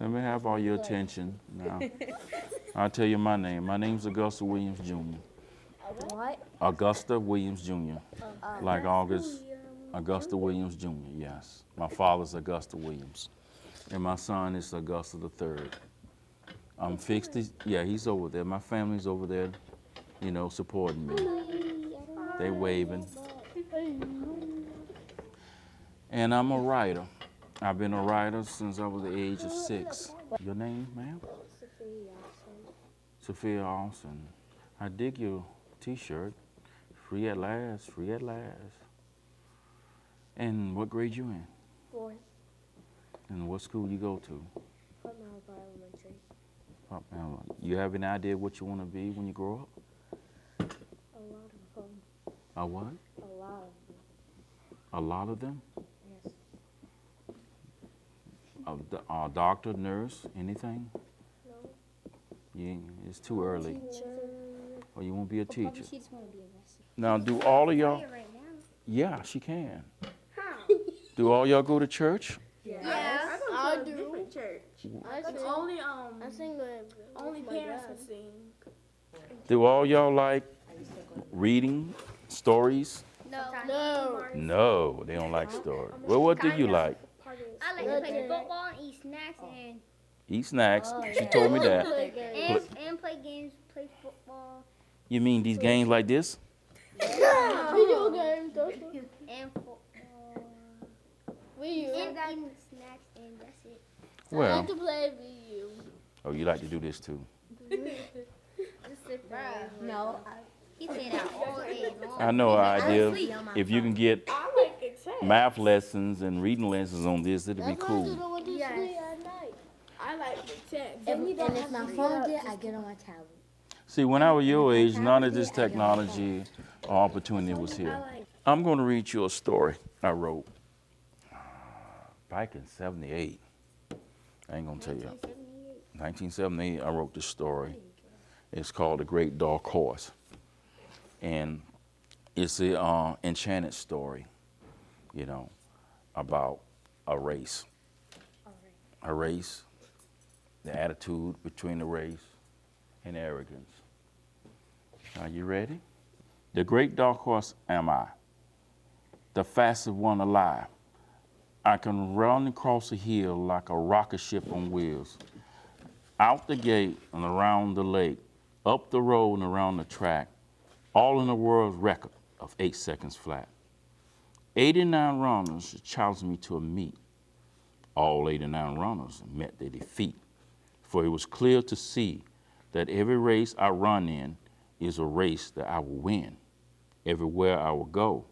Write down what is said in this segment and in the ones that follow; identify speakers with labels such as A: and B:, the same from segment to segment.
A: Let me have all your attention now. I'll tell you my name. My name's Augusta Williams Jr.
B: What?
A: Augusta Williams Jr. Like August Augusta Williams Jr., yes. My father's Augusta Williams. And my son is Augusta the third. I'm fixed. Yeah, he's over there. My family's over there, you know, supporting me. They waving. And I'm a writer. I've been a writer since I was the age of 6. Your name, ma'am? Sophia Austin. I dig your t-shirt. Free at last, free at last. And what grade you in?
B: 4th.
A: And what school you go to?
B: Elementary.
A: You have any idea what you want to be when you grow up?
B: A lot of them.
A: A what?
B: A lot of them.
A: A lot of them?
B: Yes.
A: A doctor, nurse, anything?
B: No.
A: It's too early.
B: Teacher.
A: Or you won't be a teacher.
B: She just want to be a rescue.
A: Now, do all of y'all?
B: Right now.
A: Yeah, she can.
B: How?
A: Do all y'all go to church?
B: Yes.
C: I go to a different church.
B: That's
C: Only
B: I sing with
C: only
B: my
C: parents
B: dad.
C: can sing.
A: Do all y'all like reading stories?
B: No.
A: No, they don't like stories. Well, what do you like?
B: I like to play football and eat snacks and
A: Eat snacks. She told me that.
B: and play games, play football
A: You mean these games like this?
B: video games, and football. And eating snacks and that's it.
A: Well,
B: to play video.
A: oh, you like to do this too.
B: No, he said that all day long.
A: I know an idea. If you can get
C: I like it too.
A: math lessons and reading lessons on this, it'd be cool.
B: Yes.
C: I like the text.
B: And if my phone did, I get on my tablet.
A: See, when I was your age, none of this technology or opportunity was here. I'm going to read you a story I wrote back in 78. I ain't going to tell you. 1978, I wrote this story. It's called The Great Dark Horse. And it's an enchanted story, you know, about a race. A race, the attitude between the race and arrogance. Are you ready? The great dark horse am I, the fastest one alive. I can run across a hill like a rocket ship on wheels, out the gate and around the lake, up the road and around the track, all in a world record of 8 seconds flat. 89 runners challenged me to a meet. All 89 runners met their defeat, for it was clear to see that every race I run in is a race that I will win. Everywhere I will go,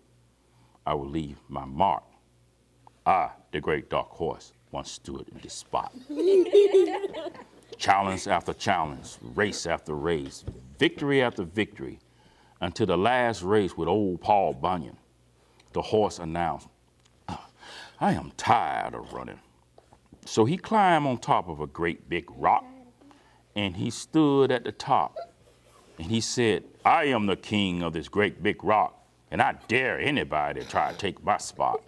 A: I will leave my mark. I, the great dark horse, once stood in this spot. Challenge after challenge, race after race, victory after victory, until the last race with old Paul Bunyan. The horse announced, I am tired of running. So he climbed on top of a great big rock, and he stood at the top, and he said, I am the king of this great big rock, and I dare anybody to try to take my spot.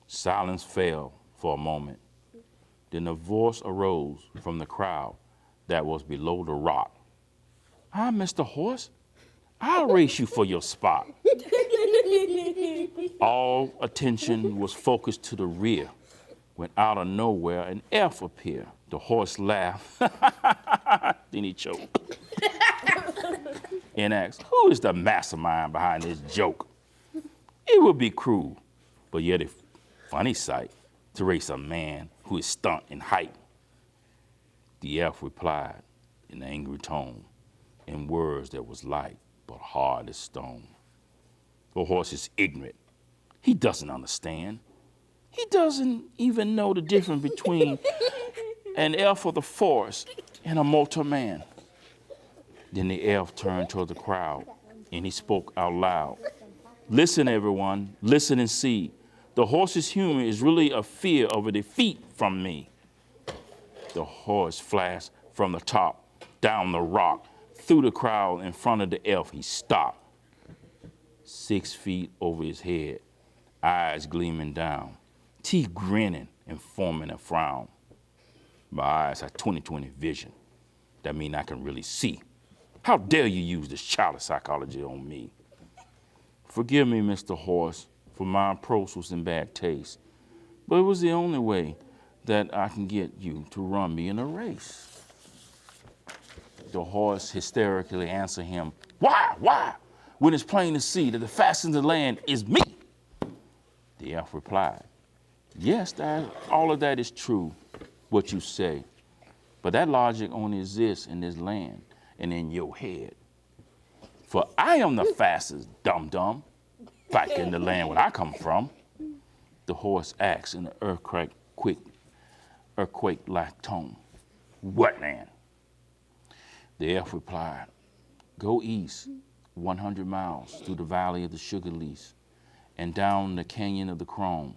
A: Silence fell for a moment. Then a voice arose from the crowd that was below the rock. I'm Mr. Horse. I'll race you for your spot. All attention was focused to the rear, when out of nowhere an elf appeared. The horse laughed, then he choked, and asked, who is the mastermind behind this joke? It would be cruel, but yet a funny sight, to race a man who is stunt in height. The elf replied in an angry tone, in words that was light but hard as stone. The horse is ignorant. He doesn't understand. He doesn't even know the difference between an elf of the forest and a mortal man. Then the elf turned toward the crowd and he spoke out loud. Listen, everyone, listen and see. The horse's humor is really a fear of a defeat from me. The horse flashed from the top, down the rock, through the crowd in front of the elf. He stopped, 6 feet over his head, eyes gleaming down, teeth grinning and forming a frown. My eyes have 20/20 vision. That means I can really see. How dare you use this childish psychology on me? Forgive me, Mr. Horse, for my approach was in bad taste, but it was the only way that I can get you to run me in a race. The horse hysterically answered him, Why? When it's plain to see that the fastest in the land is me. The elf replied, yes, all of that is true, what you say, but that logic only exists in this land and in your head. For I am the fastest, dum-dum, back in the land where I come from. The horse asked in an earthquake-like tone, what land? The elf replied, go east 100 miles through the valley of the sugar leaf and down the canyon of the chrome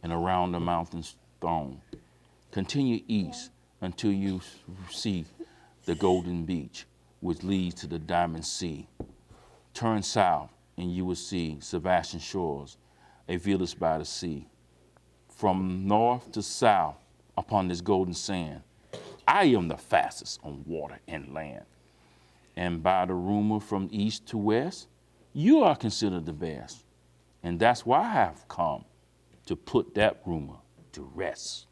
A: and around the mountain's throne. Continue east until you see the golden beach, which leads to the diamond sea. Turn south and you will see Sebastian Shores, a village by the sea. From north to south upon this golden sand, I am the fastest on water and land. And by the rumor from east to west, you are considered the best. And that's why I have come to put that rumor to rest.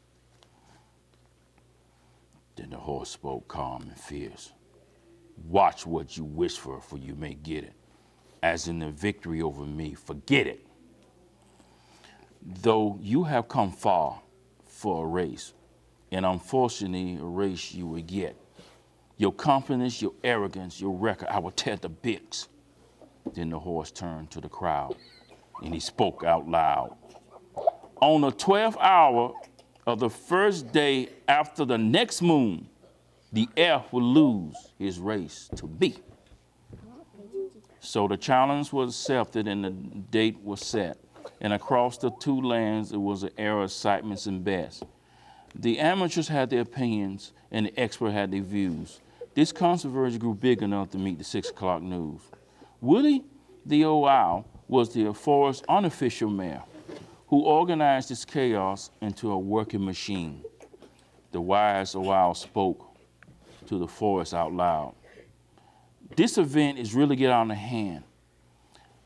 A: Then the horse spoke calm and fierce. Watch what you wish for you may get it. As in the victory over me, forget it. Though you have come far for a race, and unfortunately a race you will get. Your confidence, your arrogance, your record, I will tear the bits. Then the horse turned to the crowd, and he spoke out loud. On the 12th hour of the first day after the next moon, the elf will lose his race to me. So the challenge was accepted and the date was set. And across the two lands, it was an era of excitements and bets. The amateurs had their opinions and the experts had their views. This controversy grew big enough to meet the 6 o'clock news. Woody, the old owl, was the forest's unofficial mayor, who organized this chaos into a working machine. The wise owl spoke to the forest out loud. This event is really get out of hand.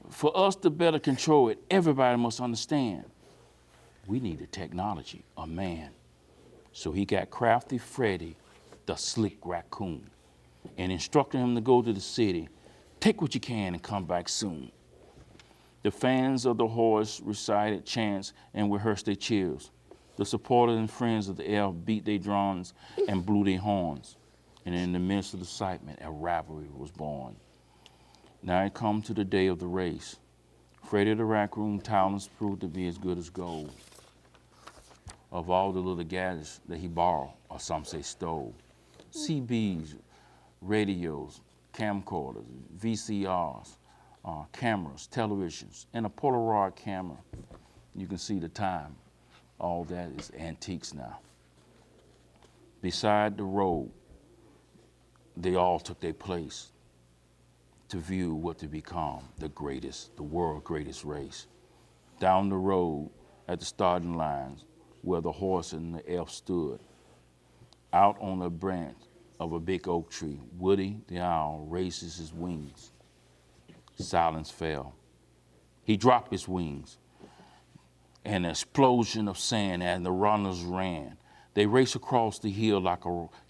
A: For us to better control it, everybody must understand. We need a technology, a man. So he got Crafty Freddy, the slick raccoon, and instructed him to go to the city, take what you can and come back soon. The fans of the horse recited chants and rehearsed their cheers. The supporters and friends of the elf beat their drums and blew their horns. And in the midst of the excitement, a rivalry was born. Now it come to the day of the race. Freddy the raccoon talents proved to be as good as gold. Of all the little gadgets that he borrowed, or some say stole, CBs, radios, camcorders, VCRs, cameras, televisions, and a Polaroid camera. You can see the time. All that is antiques now. Beside the road, they all took their place to view what to become the world's greatest race. Down the road at the starting lines where the horse and the elf stood, out on a branch of a big oak tree, Woody the owl raises his wings. Silence fell. He dropped his wings. An explosion of sand and the runners ran. They raced across the hill like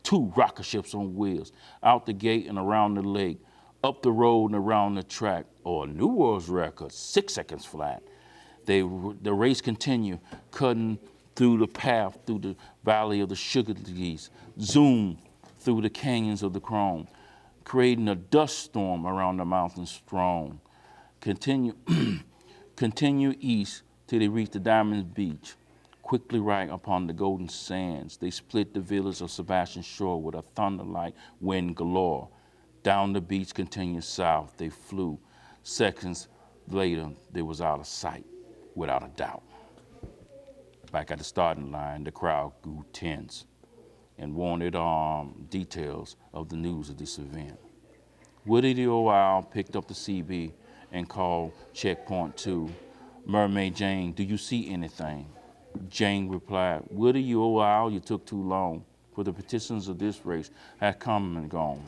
A: two rocket ships on wheels, out the gate and around the lake, up the road and around the track, or a new world's record, 6 seconds flat. The race continued, cutting through the path, through the valley of the sugar leaves, zoom through the canyons of the chrome, creating a dust storm around the mountain's throne. Continue east till they reach the Diamond Beach. Quickly right upon the golden sands, they split the village of Sebastian Shore with a thunder-like wind galore. Down the beach, continued south, they flew. Seconds later, they was out of sight, without a doubt. Back at the starting line, the crowd grew tense and wanted details of the news of this event. Woody the old owl picked up the CB and called checkpoint 2. Mermaid Jane, do you see anything? Jane replied, Woody, you old owl, you took too long. for the participants of this race had come and gone.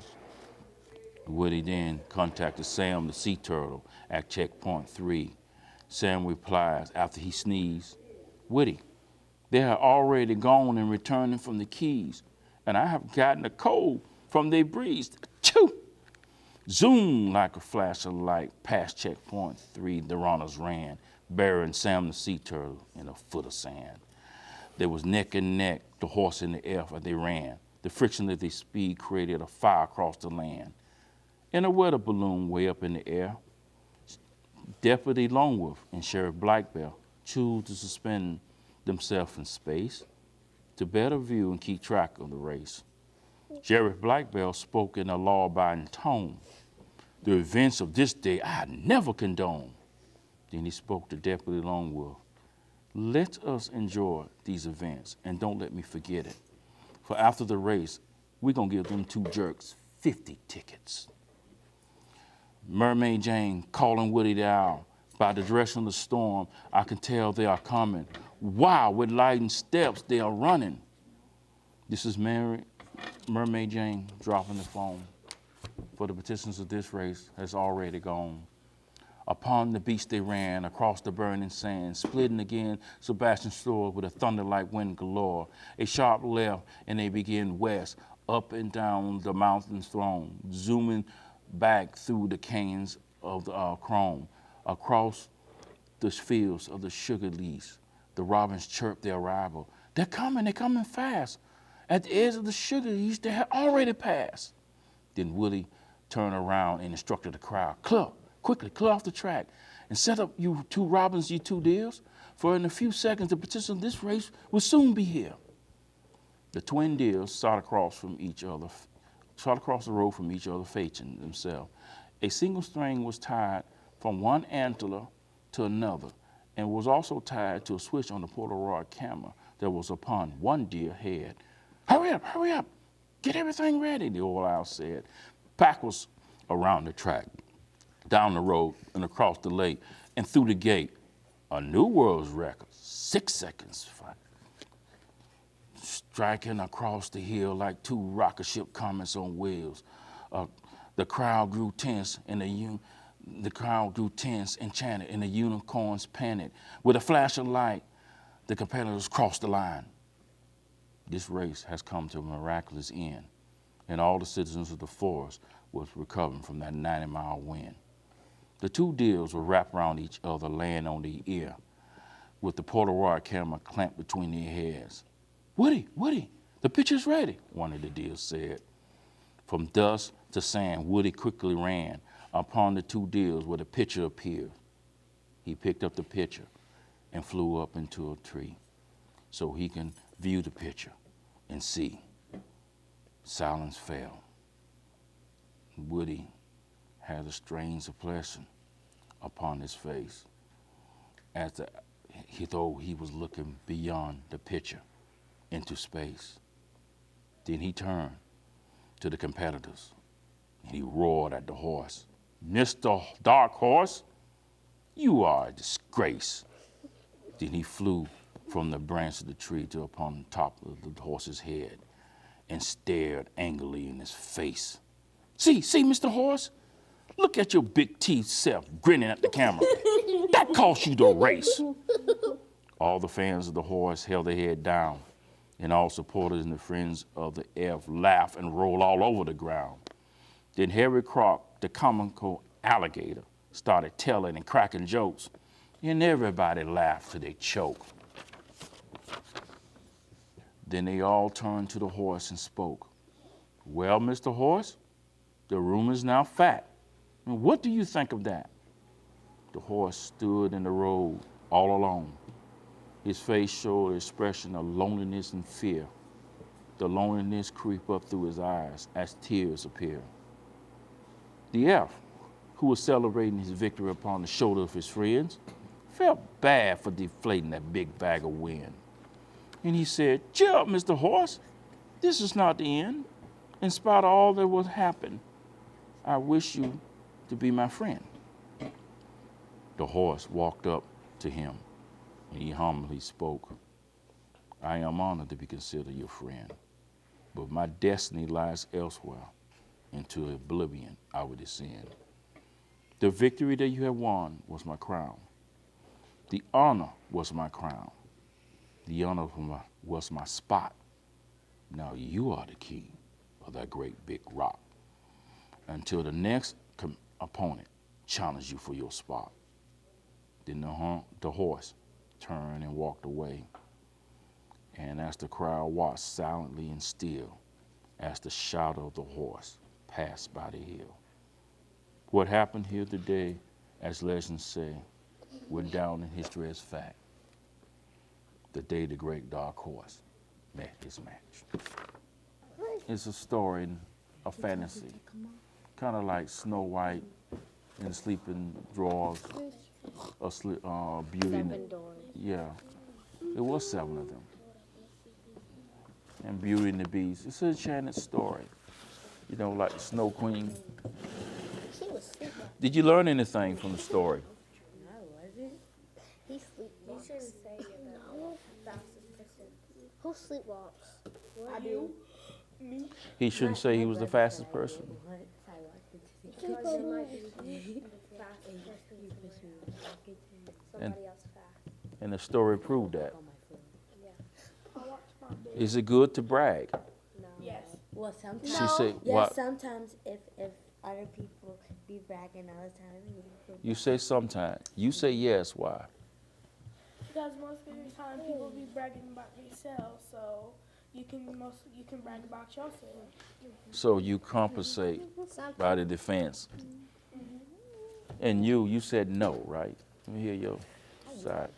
A: Woody then contacted Sam the sea turtle at checkpoint 3. Sam replies after he sneezed, "Woody, they are already gone and returning from the Keys, and I have gotten a cold from their breeze." Achoo! Zoom, like a flash of light, past checkpoint 3, the runners ran, burying Sam the sea turtle in a foot of sand. They was neck and neck, the horse in the air as they ran. The friction of their speed created a fire across the land. In a weather balloon way up in the air, Deputy Longworth and Sheriff Blackbell chose to suspend themselves in space to better view and keep track of the race. Sheriff Blackbell spoke in a law-abiding tone. "The events of this day I never condone." Then he spoke to Deputy Longworth. "Let us enjoy these events and don't let me forget it. For after the race, we're going to give them two jerks 50 tickets." Mermaid Jane calling Woody the Owl. "By the direction of the storm, I can tell they are coming. Wow, with lightning steps they are running." This is Mermaid Jane dropping the phone. For the participants of this race has already gone. Upon the beach they ran, across the burning sand, splitting again Sebastian's shore with a thunder-like wind galore. A sharp left, and they began west, up and down the mountain's throne, zooming back through the canyons of the chrome, across the fields of the sugar leaves. The robins chirped their arrival. They're coming fast. At the edge of the sugar leaves, they had already passed." Then Woody turned around and instructed the crowd, "Quickly, clear off the track and set up you two robins, you two deers, for in a few seconds the participants of this race will soon be here." The twin deers shot across the road from each other, facing themselves. A single string was tied from one antler to another and was also tied to a switch on the Polaroid camera that was upon one deer head. Hurry up, get everything ready," the old owl said. Pack was around the track, down the road and across the lake and through the gate. A new world's record, 6 seconds flat. Striking across the hill like two rocket ship comets on wheels. The crowd grew tense and enchanted, and the unicorns panicked. With a flash of light, the competitors crossed the line. This race has come to a miraculous end, and all the citizens of the forest was recovering from that 90-mile wind. The two deers were wrapped around each other, laying on their ear, with the Polaroid camera clamped between their heads. Woody, the picture's ready," one of the deers said. From dust to sand, Woody quickly ran upon the two deers where the picture appeared. He picked up the picture and flew up into a tree so he can view the picture and see. Silence fell. Woody had a strange expression upon his face as though he was looking beyond the picture into space. Then he turned to the competitors and he roared at the horse. "Mr. Dark Horse, you are a disgrace." Then he flew from the branch of the tree to upon the top of the horse's head and stared angrily in his face. See, Mr. Horse, look at your big teeth self grinning at the camera. That cost you the race. All the fans of the horse held their head down, and all supporters and the friends of the elf laughed and rolled all over the ground. Then Harry Croc, the comical alligator, started telling and cracking jokes, and everybody laughed till they choked. Then they all turned to the horse and spoke. "Well, Mr. Horse, the room is now fat. And what do you think of that?" The horse stood in the road all alone. His face showed an expression of loneliness and fear. The loneliness crept up through his eyes as tears appeared. The elf, who was celebrating his victory upon the shoulder of his friends, felt bad for deflating that big bag of wind. And he said, "Cheer up, Mr. Horse. This is not the end. In spite of all that will happen, I wish you to be my friend." The horse walked up to him and he humbly spoke. "I am honored to be considered your friend. but my destiny lies elsewhere. Into oblivion I would descend. The victory that you have won was my crown. The honor was my crown. The honor was my spot. Now you are the king of that great big rock. Until the next opponent challenged you for your spot. Then the horse turned and walked away. And as the crowd watched silently and still, as the shadow of the horse passed by the hill. What happened here today, as legends say, went down in history as fact. The day the great dark horse met his match. It's a story, a fantasy, kind of like Snow White and the Sleeping Drawers, Beauty. Yeah, it was 7 of them. And Beauty and the Beast. It's an enchanted story. You know, like Snow Queen.
B: She was sleeping.
A: Did you learn anything from the story?
B: He sleepwalks. You shouldn't say you're the fastest person. Who sleepwalks?
C: I do. Me.
A: He shouldn't say he was the fastest person.
B: Somebody else fast.
A: And the story proved that.
C: I watch my baby.
A: Is it good to brag?
C: Yes.
D: Well, sometimes.
A: She said,
D: Yes,
A: what?
D: sometimes if other people be bragging all the time.
A: You say sometime. You say yes, why?
C: Because most of the time people be bragging about themselves, so you can brag about yourself.
A: So you compensate by the defense. And you said no, right? Let me hear your side.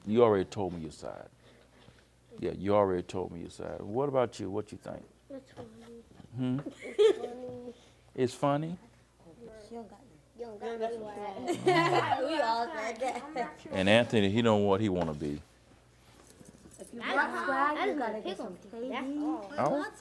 A: You already told me your side. Yeah, you already told me your side. What about you? What you think?
B: It's funny.
A: Hmm?
B: It's funny.
A: It's funny?
D: She don't got
B: You don't got me.
D: We all said that.
A: And Anthony, he know what he want to be.
D: If you want to brag, you gotta get some
B: That's
D: KD.
B: all.
A: Oh.
E: Lots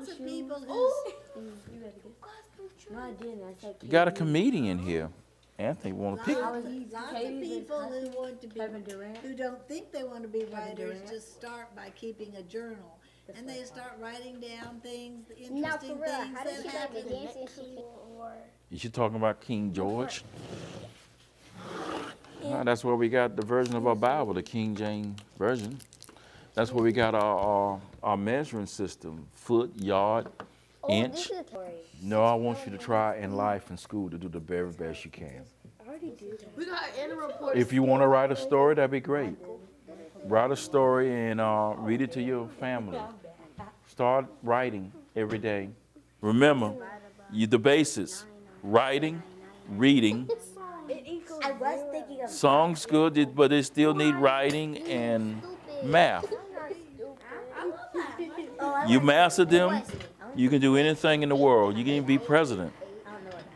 E: of people who's
D: You gotta get. No, I didn't. I said
A: You got a
D: KD.
A: comedian here. Anthony want to pick.
D: I was
E: lots of
D: Katie's and
E: people who want to be,
D: Kevin Durant.
E: who don't think they want to be writers,
D: Durant.
E: just start by keeping a journal. And they start writing down things,
B: Now, for
E: interesting
B: real,
E: things
B: how did
E: that
B: she like the
E: happen.
B: dancing she
C: Or
A: Is you talking about King George? That's where we got the version of our Bible, the King James Version. That's where we got our measuring system, foot, yard, inch.
B: This is story.
A: No, I want you to try in life and school to do the very best you can.
C: we got annual report.
A: If you want to write a story, that'd be great. Write a story and read it to your family. Start writing every day. Remember, the basics: writing, reading.
D: I was thinking of.
A: Songs good, but they still need writing and math.
D: Oh, I
A: You master them, you can do anything in the world. You can even be president.